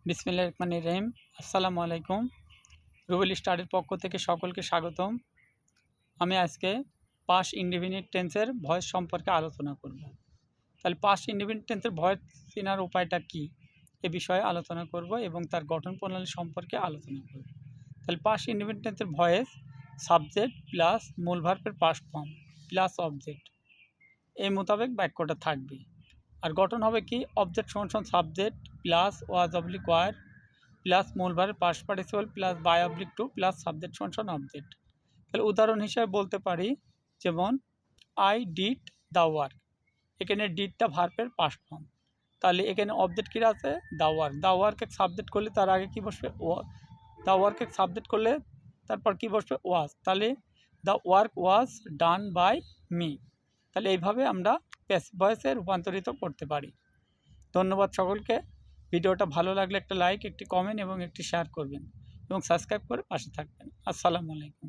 বিসমিল্লাহির রহমানির রহিম। আসসালামু আলাইকুম। রুবেল স্টাডির পক্ষ থেকে সকলকে স্বাগতম। আমি আজকে পাস্ট ইনডিফিনিট টেন্সের ভয়েস সম্পর্কে আলোচনা করব। তাহলে পাস্ট ইনডিফিনিট টেন্সের ভয়েস চেনার উপায়টা কী এ বিষয়ে আলোচনা করব এবং তার গঠন প্রণালী সম্পর্কে আলোচনা করব। তাহলে পাস্ট ইনডিফিনিট টেন্সের ভয়েস সাবজেক্ট প্লাস মূল ভার্বের পাস্ট ফর্ম প্লাস অবজেক্ট এই মোতাবেক বাক্যটা থাকবে। আর গঠন হবে কি অবজেক্ট সমান subject plus was oblique were plus মূল ভার্বের past participle plus by oblique to plus subject সমান অবজেক্ট। তাহলে উদাহরণ হিসেবে বলতে পারি, যেমন আই ডিড দ্য ওয়ার্ক, এখানে ডিডটা ভার্বের পাস্ট ফর্ম। তাহলে এখানে অবজেক্ট কী আছে? The work. দ্য ওয়ার্ক এক সাবজেক্ট করলে তার আগে কী বসবে? দ্য ওয়ার্ক এক সাবজেক্ট করলে তারপর কী বসবে? ওয়াজ। তাহলে the work was done by me. তাহলে এইভাবে আমরা প্যাসিভ ভয়েসে রূপান্তরিত করতে পারি। ধন্যবাদ সকলকে। ভিডিওটা ভালো লাগলে একটা লাইক, একটি কমেন্ট এবং একটি শেয়ার করবেন এবং সাবস্ক্রাইব করে পাশে থাকবেন। আসসালামু আলাইকুম।